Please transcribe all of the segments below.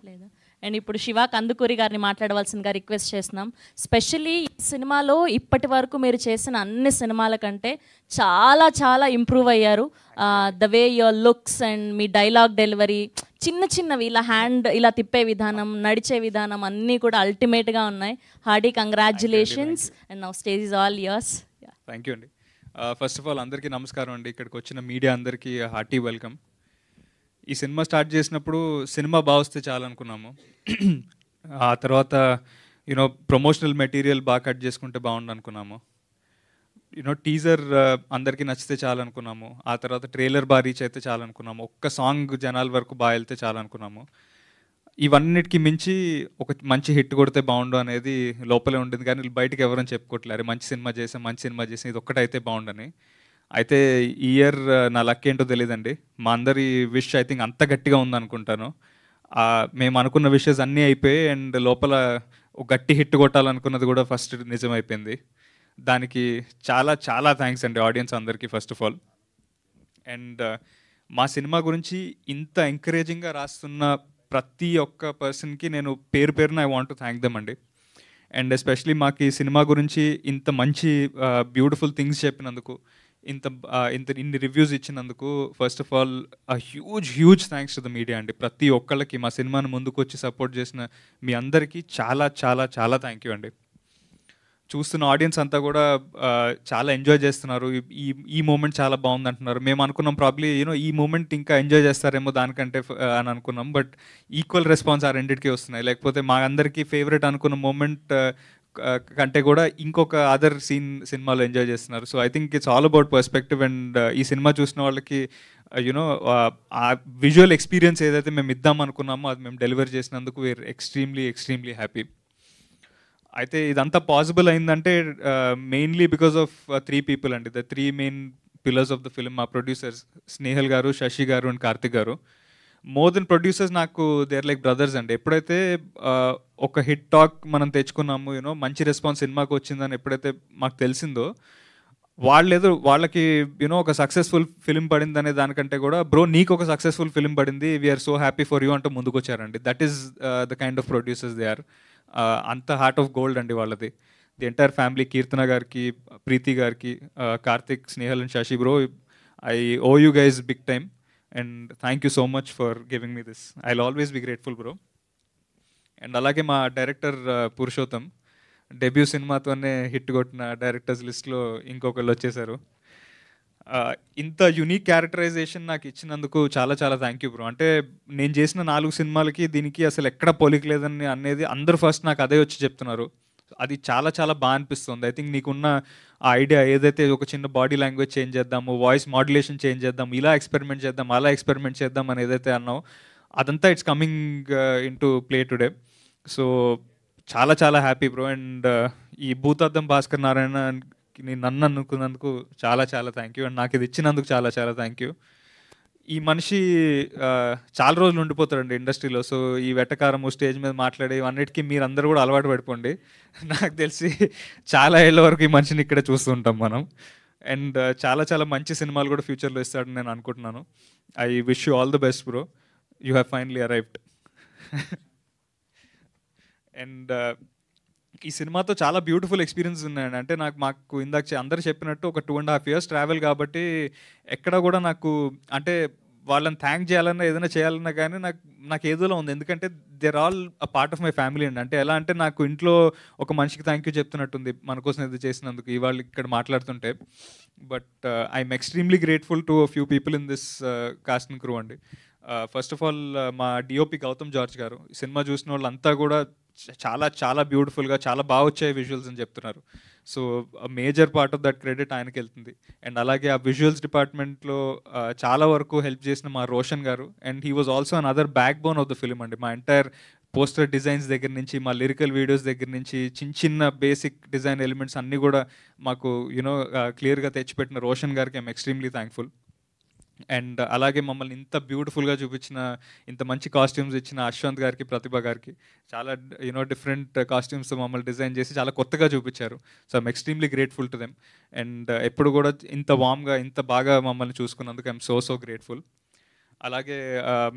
లేదా? అండ్ ఇప్పుడు శివ కందుకూరి గారిని మాట్లాడవలసిందిగా రిక్వెస్ట్ చేస్తున్నాం. స్పెషల్లీ ఈ సినిమాలో ఇప్పటి వరకు మీరు చేసిన అన్ని సినిమాల కంటే చాలా చాలా ఇంప్రూవ్ అయ్యారు. The way your looks and me dialogue delivery, చిన్న చిన్నవి ఇలా హ్యాండ్ ఇలా తిప్పే విధానం, నడిచే విధానం అన్నీ కూడా అల్టిమేట్గా ఉన్నాయి. Hearty congratulations and now stage is all yours. Thank you అండి. ఫస్ట్ ఆఫ్ ఆల్ అందరికీ నమస్కారం అండి. ఇక్కడికి వచ్చిన మీడియా అందరికీ హార్టీ వెల్కమ్. ఈ సినిమా స్టార్ట్ చేసినప్పుడు సినిమా బాగా వస్తే చాలనుకున్నాము. ఆ తర్వాత ప్రమోషనల్ మెటీరియల్ బాగా కట్ చేసుకుంటే బాగుండు అనుకున్నాము. టీజర్ అందరికీ నచ్చితే చాలనుకున్నాము. ఆ తర్వాత ట్రైలర్ బాగా రీచ్ అయితే చాలనుకున్నాము. ఒక్క సాంగ్ జనాల వరకు బాగా వెళ్తే చాలనుకున్నాము. ఇవన్నిటికీ మించి ఒక మంచి హిట్ కొడితే బాగుండు అనేది లోపలే ఉండేది, కానీ బయటకు ఎవరైనా చెప్పుకోవట్లేరు. మంచి సినిమా చేసాం, ఇది ఒక్కటైతే బాగుండని. అయితే ఈ ఇయర్ నా లక్ ఏంటో తెలియదండి. మా అందరి విష్ ఐ థింక్ అంత గట్టిగా ఉందనుకుంటాను. మేము అనుకున్న విషెస్ అన్నీ అయిపోయి అండ్ లోపల ఒక గట్టి హిట్ కొట్టాలనుకున్నది కూడా ఫస్ట్ నిజమైపోయింది. దానికి చాలా చాలా థ్యాంక్స్ అండి ఆడియన్స్ అందరికీ ఫస్ట్ ఆఫ్ ఆల్. అండ్ మా సినిమా గురించి ఇంత ఎంకరేజింగ్గా రాస్తున్న ప్రతి ఒక్క పర్సన్కి నేను పేరు పేరున I want to thank them అండి. అండ్ ఎస్పెషలీ మాకు ఈ సినిమా గురించి ఇంత మంచి బ్యూటిఫుల్ థింగ్స్ చెప్పినందుకు, ఇన్ని రివ్యూస్ ఇచ్చినందుకు first of all huge thanks to the media అండి. ప్రతి ఒక్కళ్ళకి మా సినిమాని ముందుకు వచ్చి సపోర్ట్ చేసిన మీ అందరికీ చాలా చాలా చాలా థ్యాంక్ యూ అండి. చూస్తున్న ఆడియన్స్ అంతా కూడా చాలా ఎంజాయ్ చేస్తున్నారు. ఈ మూమెంట్ చాలా బాగుంది అంటున్నారు. మేము అనుకున్నాం ప్రాబ్లీ ఈ మూమెంట్ ఇంకా ఎంజాయ్ చేస్తారేమో దానికంటే అని అనుకున్నాం. బట్ ఈక్వల్ రెస్పాన్స్ ఆ రెండింటికి వస్తున్నాయి. లేకపోతే మా అందరికీ ఫేవరెట్ అనుకున్న మూమెంట్ కంటే కూడా ఇంకొక అదర్ సినిమాలో ఎంజాయ్ చేస్తున్నారు. So I think it's all about perspective. And ఈ సినిమా చూసిన వాళ్ళకి ఆ విజువల్ ఎక్స్పీరియన్స్ ఏదైతే మేము ఇద్దాం అనుకున్నామో అది మేము డెలివర్ చేసినందుకు వీఆర్ ఎక్స్ట్రీమ్లీ హ్యాపీ. అయితే ఇదంతా పాసిబుల్ అయిందంటే మెయిన్లీ బికాస్ ఆఫ్ 3 people అండి. The 3 main pillars of the film. మా ప్రొడ్యూసర్స్ స్నేహల్ గారు, శశి గారు అండ్ కార్తిక్ గారు. మోర్ దెన్ ప్రొడ్యూసర్స్ నాకు దే ఆర్ లైక్ బ్రదర్స్ అండి. ఎప్పుడైతే ఒక హిట్ టాక్ మనం తెచ్చుకున్నాము, మంచి రెస్పాన్స్ సినిమాకి వచ్చిందని ఎప్పుడైతే మాకు తెలిసిందో, వాళ్ళకి ఒక సక్సెస్ఫుల్ ఫిలిం పడింది అనే దానికంటే కూడా బ్రో నీకు ఒక సక్సెస్ఫుల్ ఫిలిం పడింది, we are so happy for you అంటూ ముందుకు వచ్చారండి. That is the kind of producers they are. అంత హార్ట్ ఆఫ్ గోల్డ్ అండి వాళ్ళది. ది ఎంటైర్ ఫ్యామిలీ, కీర్తన గారికి, ప్రీతి గారికి, Karthik, Snehal and Sashi bro, I owe you guys big time and thank you so much for giving me this. I will always be grateful bro. And అలాగే మా director Purushottam debut సినిమాతోనే hit కొట్టిన directors లిస్ట్లో ఇంకొకళ్ళు వచ్చేసారు. ఇంత యునిక్ క్యారెక్టరైజేషన్ నాకు ఇచ్చినందుకు చాలా చాలా థ్యాంక్ యూ బ్రో. అంటే నేను చేసిన 4 సినిమాలకి దీనికి అసలు ఎక్కడ పోలికలేదని అనేది అందరూ ఫస్ట్ నాకు అదే వచ్చి చెప్తున్నారు. అది చాలా చాలా బాగా అనిపిస్తుంది. ఐ థింక్ నీకున్న ఆ ఐడియా ఏదైతే ఒక చిన్న బాడీ లాంగ్వేజ్ చేంజ్ చేద్దాము, వాయిస్ మాడ్యులేషన్ చేంజ్ చేద్దాం, ఇలా ఎక్స్పెరిమెంట్ చేద్దాం, అలా ఎక్స్పెరిమెంట్ చేద్దాం అని ఏదైతే అన్నావు అదంతా it's coming in to play today. So చాలా చాలా హ్యాపీ బ్రో. అండ్ ఈ భూతార్థం భాస్కర్ నారాయణ నన్ను అనుకున్నందుకు చాలా చాలా థ్యాంక్ యూ. అండ్ నాకు ఇది ఇచ్చినందుకు చాలా చాలా థ్యాంక్ యూ. ఈ మనిషి చాలా రోజులు ఉండిపోతాడండి ఇండస్ట్రీలో. సో ఈ వెటకారము, స్టేజ్ మీద మాట్లాడే అన్నిటికీ మీరు అందరూ కూడా అలవాటు పడిపోండి. నాకు తెలిసి చాలా ఏళ్ళ వరకు ఈ మనిషిని ఇక్కడే చూస్తూ ఉంటాం మనం. అండ్ చాలా చాలా మంచి సినిమాలు కూడా ఫ్యూచర్లో ఇస్తాడని నేను అనుకుంటున్నాను. I wish you all the best bro. You have finally arrived. And ఈ సినిమాతో చాలా బ్యూటిఫుల్ ఎక్స్పీరియన్స్ ఉన్నాయండి. అంటే మాకు ఇందాక అందరూ చెప్పినట్టు ఒక 2.5 years ట్రావెల్ కాబట్టి ఎక్కడ కూడా నాకు అంటే వాళ్ళని థ్యాంక్ చేయాలన్నా ఏదైనా చేయాలన్నా కానీ నాకు ఏదోలా ఉంది. ఎందుకంటే they're all a part of my family అండి. అంటే ఎలా అంటే నాకు ఇంట్లో ఒక మనిషికి థ్యాంక్ యూ చెప్తున్నట్టుంది మన కోసం ఇది చేసినందుకు ఇవాళ ఇక్కడ మాట్లాడుతుంటే. But I'm extremely grateful to few people in this cost and crew అండి. ఫస్ట్ ఆఫ్ ఆల్ మా డిఓపి గౌతమ్ జార్జ్ గారు. సినిమా చూసిన వాళ్ళంతా కూడా చాలా చాలా బ్యూటిఫుల్గా చాలా బాగా వచ్చాయి విజువల్స్ అని చెప్తున్నారు. So major part of that credit ఆయనకి వెళ్తుంది. అండ్ అలాగే ఆ విజువల్స్ డిపార్ట్మెంట్లో చాలా వరకు హెల్ప్ చేసిన మా రోషన్ గారు. And he was also an other back bone of the film అండి. మా ఎంటైర్ పోస్టర్ డిజైన్స్ దగ్గర నుంచి, మా లిరికల్ వీడియోస్ దగ్గర నుంచి, చిన్న బేసిక్ డిజైన్ ఎలిమెంట్స్ అన్నీ కూడా మాకు క్లియర్గా తెచ్చిపెట్టిన రోషన్ గారికి ఐఎమ్ ఎక్స్ట్రీమ్లీ థ్యాంక్ఫుల్. అండ్ అలాగే మమ్మల్ని ఇంత బ్యూటిఫుల్గా చూపించిన, ఇంత మంచి కాస్ట్యూమ్స్ ఇచ్చిన అశ్వంత్ గారికి, ప్రతిభ గారికి, చాలా డిఫరెంట్ కాస్ట్యూమ్స్ మమ్మల్ని డిజైన్ చేసి చాలా కొత్తగా చూపించారు. So I'm extremely grateful to them. And ఎప్పుడు కూడా ఇంత వామ్గా ఇంత బాగా మమ్మల్ని చూసుకున్నందుకు ఐఎమ్ సో గ్రేట్ఫుల్. అలాగే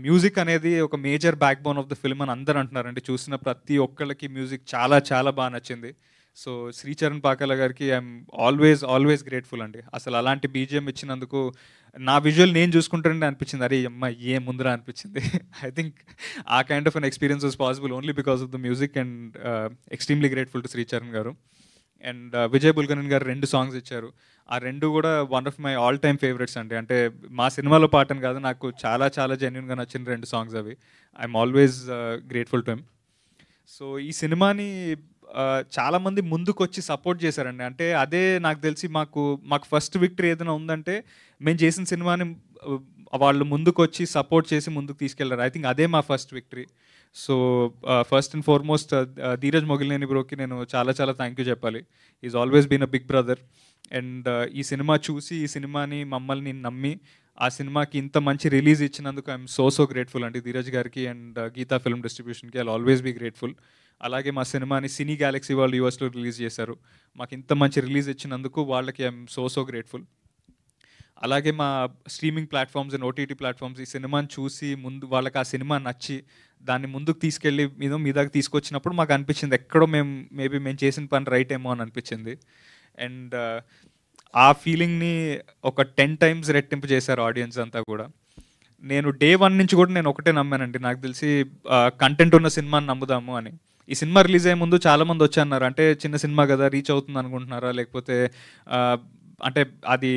మ్యూజిక్ అనేది ఒక major back bone of the film అని అందరూ అంటున్నారండి. చూసిన ప్రతి ఒక్కళ్ళకి మ్యూజిక్ చాలా చాలా బాగా నచ్చింది. సో శ్రీచరణ్ పాకాల గారికి ఐఎమ్ ఆల్వేస్ గ్రేట్ఫుల్ అండి. అసలు అలాంటి బీజిఎం ఇచ్చినందుకు నా విజువల్ నేను చూసుకుంటుంటే అనిపించింది, అరే అమ్మ ఏ ముందర అనిపించింది. ఐ థింక్ ఆ kind of an experience was possible only because of the music and extremely grateful to Sricharan గారు. అండ్ విజయ్ బుల్గనన్ గారు 2 సాంగ్స్ ఇచ్చారు. ఆ 2 కూడా one of my all time favourites అండి. అంటే మా సినిమాలో పాటని కాదు, నాకు చాలా చాలా జెన్యున్గా నచ్చిన 2 సాంగ్స్ అవి. I'm always grateful to him. So ఈ సినిమాని చాలామంది ముందుకొచ్చి సపోర్ట్ చేశారండి. అంటే అదే నాకు తెలిసి మాకు ఫస్ట్ విక్టరీ ఏదైనా ఉందంటే మేము చేసిన సినిమాని వాళ్ళు ముందుకొచ్చి సపోర్ట్ చేసి ముందుకు తీసుకెళ్లారు. ఐ థింక్ అదే మా first victory. So first and foremost Dheeraj Mogilineni బ్రోకి నేను చాలా చాలా థ్యాంక్ యూ చెప్పాలి. Is always been a big brother. And ఈ సినిమా చూసి ఈ సినిమాని మమ్మల్ని నమ్మి ఆ సినిమాకి ఇంత మంచి రిలీజ్ ఇచ్చినందుకు ఐఎమ్ సో గ్రేట్ఫుల్ అండి ధీరజ్ గారికి అండ్ గీతా ఫిల్మ్ డిస్ట్రిబ్యూషన్కి. I always be grateful. అలాగే మా సినిమాని సినీ గ్యాలక్సీ వాళ్ళు యూఎస్లో రిలీజ్ చేశారు. మాకు ఇంత మంచి రిలీజ్ ఇచ్చినందుకు వాళ్ళకి ఐఎమ్ సో గ్రేట్ఫుల్. అలాగే మా streaming platforms and OTT platforms ఈ సినిమాని చూసి ముందు వాళ్ళకి ఆ సినిమా నచ్చి దాన్ని ముందుకు తీసుకెళ్ళి మీ దాకా తీసుకొచ్చినప్పుడు మాకు అనిపించింది ఎక్కడో మేము చేసిన పని రైట్ ఏమో అని అనిపించింది. అండ్ ఆ ఫీలింగ్ని ఒక 10 times రెట్టింపు చేశారు ఆడియన్స్ అంతా కూడా. నేను డే 1 నుంచి కూడా నేను ఒకటే నమ్మానండి, నాకు తెలిసి కంటెంట్ ఉన్న సినిమాని నమ్ముదాము అని. ఈ సినిమా రిలీజ్ అయ్యే ముందు చాలామంది వచ్చి అన్నారు, అంటే చిన్న సినిమా కదా రీచ్ అవుతుంది అనుకుంటున్నారా, లేకపోతే అంటే అది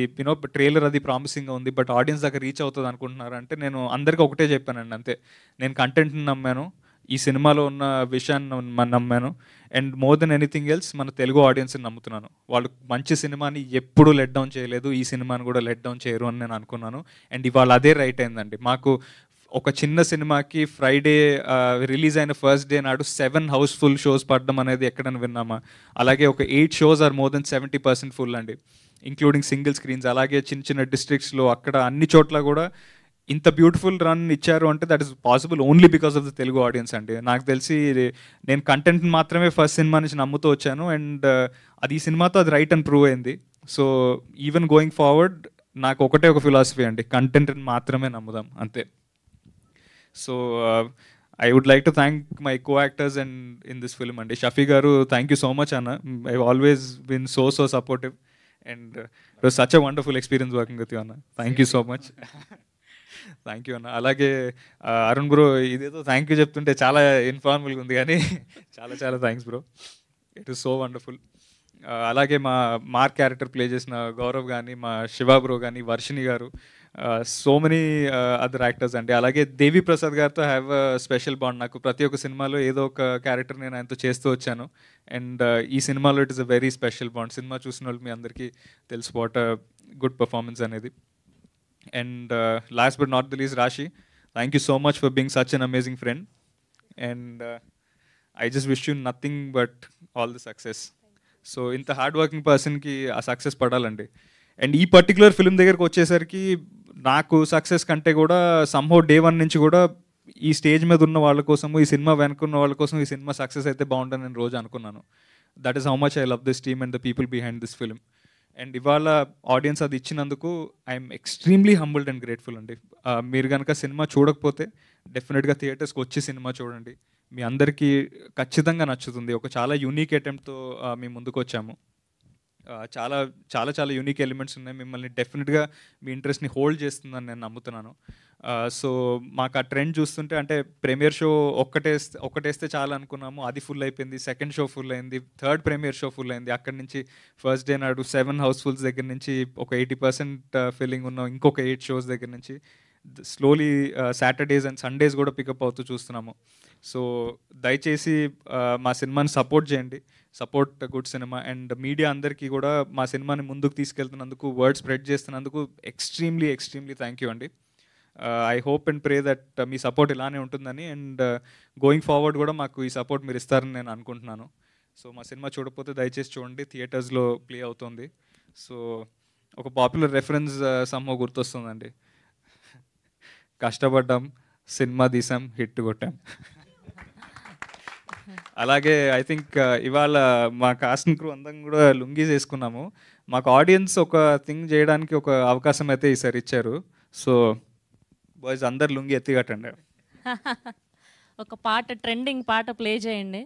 ట్రైలర్ అది ప్రామిసింగ్గా ఉంది బట్ ఆడియన్స్ దగ్గర రీచ్ అవుతుంది అనుకుంటున్నారా అంటే నేను అందరికీ ఒకటే చెప్పానండి, అంతే. నేను కంటెంట్ని నమ్మాను, ఈ సినిమాలో ఉన్న విషయాన్ని నమ్మాను, and more than anything else మన తెలుగు ఆడియన్స్ని నమ్ముతున్నాను. వాళ్ళు మంచి సినిమాని ఎప్పుడూ లెట్ డౌన్ చేయలేదు, ఈ సినిమాని కూడా లెట్ డౌన్ చేయరు అని నేను అనుకున్నాను. అండ్ ఇవాళ అదే రైట్ అయిందండి. మాకు ఒక చిన్న సినిమాకి ఫ్రైడే రిలీజ్ అయిన ఫస్ట్ డే నాడు 7 హౌస్ఫుల్ షోస్ పడడం అనేది ఎక్కడైనా విన్నామా? అలాగే ఒక 8 shows or more than 70% full అండి, ఇంక్లూడింగ్ సింగిల్ స్క్రీన్స్. అలాగే చిన్న చిన్న డిస్ట్రిక్ట్స్లో అక్కడ అన్ని చోట్ల కూడా ఇంత బ్యూటిఫుల్ రన్ ఇచ్చారు అంటే that is possible only because of the Telugu audience అండి. నాకు తెలిసి నేను కంటెంట్ మాత్రమే ఫస్ట్ సినిమా నుంచి నమ్ముతూ వచ్చాను, అండ్ అది ఈ సినిమాతో అది రైట్ అని ప్రూవ్ అయింది. సో ఈవెన్ గోయింగ్ ఫార్వర్డ్ నాకు ఒకటే ఒక ఫిలాసఫీ అండి, కంటెంట్ని మాత్రమే నమ్ముదాం, అంతే. So I would like to thank my co-actors and in this film అండి. షఫీ గారు, థ్యాంక్ యూ సో మచ్ అన్న. I always been so supportive and it was such a wonderful experience working with you అన్న. Thank you so much. Thank you అన్న. అలాగే Arun bro, ఇదేదో thank you చెప్తుంటే చాలా ఇన్ఫార్మల్గా ఉంది కానీ చాలా చాలా thanks bro, it is so wonderful. అలాగే మా మార్క్ క్యారెక్టర్ ప్లే చేసిన గౌరవ్ కానీ, మా శివ బ్రో కానీ, వర్షిణి గారు, సో మెనీ అదర్ యాక్టర్స్ అండి. అలాగే దేవి ప్రసాద్ గారితో హ్యావ్ అ స్పెషల్ బాండ్. నాకు ప్రతి ఒక్క సినిమాలో ఏదో ఒక క్యారెక్టర్ నేను ఆయనతో చేస్తూ వచ్చాను, అండ్ ఈ సినిమాలో it is a very special bond. Cinema చూసిన వాళ్ళు మీ అందరికీ తెలుసు వాట్ అ గుడ్ పర్ఫార్మెన్స్ అనేది. And last but not the least, Rashi, thank you so much for being such an amazing friend. And I just wish you nothing but all the success. So ఇంత hard working పర్సన్కి ఆ success పడాలండి. And ఈ particular film దగ్గరకు వచ్చేసరికి నాకు success కంటే కూడా somehow day 1 నుంచి కూడా ఈ స్టేజ్ మీద ఉన్న వాళ్ళ కోసము, ఈ సినిమా వెనుకున్న వాళ్ళ కోసం ఈ సినిమా సక్సెస్ అయితే బాగుంటుందని నేను రోజు అనుకున్నాను. That is how much I love this team and the people behind this film. And ఇవాళ ఆడియన్స్ అది ఇచ్చినందుకు I'm extremely humbled and grateful అండి. మీరు కనుక సినిమా చూడకపోతే డెఫినెట్గా థియేటర్స్కి వచ్చి సినిమా చూడండి, మీ అందరికీ ఖచ్చితంగా నచ్చుతుంది. ఒక చాలా యూనిక్ అటెంప్ట్తో మేము ముందుకు వచ్చాము. చాలా చాలా చాలా యూనిక్ ఎలిమెంట్స్ ఉన్నాయి, మిమ్మల్ని డెఫినెట్గా మీ ఇంట్రెస్ట్ని హోల్డ్ చేస్తుందని నేను నమ్ముతున్నాను. సో మాకు ఆ ట్రెండ్ చూస్తుంటే, అంటే ప్రీమియర్ షో ఒక్కటేస్తే చాలా అనుకున్నాము, అది ఫుల్ అయిపోయింది. సెకండ్ షో ఫుల్ అయింది, థర్డ్ ప్రీమియర్ షో ఫుల్ అయింది. అక్కడి నుంచి ఫస్ట్ డే నాడు 7 హౌస్ఫుల్స్ దగ్గర నుంచి ఒక 80% ఫిల్లింగ్ ఉన్న ఇంకొక 8 shows దగ్గర నుంచి స్లోలీ సాటర్డేస్ అండ్ సండేస్ కూడా పికప్ అవుతూ చూస్తున్నాము. సో దయచేసి మా సినిమాని సపోర్ట్ చేయండి, support good cinema. And media అందరికీ కూడా మా సినిమాని ముందుకు తీసుకెళ్తున్నందుకు, వర్డ్ స్ప్రెడ్ చేస్తున్నందుకు ఎక్స్ట్రీమ్లీ థ్యాంక్ యూ అండి. I hope and pray that me support ఇలానే ఉంటుందని, అండ్ గోయింగ్ ఫార్వర్డ్ కూడా మాకు ఈ సపోర్ట్ మీరు ఇస్తారని నేను అనుకుంటున్నాను. సో మా సినిమా చూడకపోతే దయచేసి చూడండి, థియేటర్స్లో ప్లే అవుతుంది. సో ఒక పాపులర్ రెఫరెన్స్ సమ్హౌ గుర్తొస్తుందండి, కష్టపడ్డాం, సినిమా తీసాం, హిట్ కొట్టాం. అలాగే ఐ థింక్ ఇవాళ మా కాస్ట్ అండ్ క్రూ అందరం కూడా లుంగీస్ వేసుకున్నాము. మాకు ఆడియన్స్ ఒక థింగ్ చేయడానికి ఒక అవకాశం అయితే ఈసారి ఇచ్చారు. సో బాయ్స్ అందరు లుంగి ఎత్తిగట్టండి. ఒక పాట ట్రెండింగ్ పాట ప్లే చేయండి.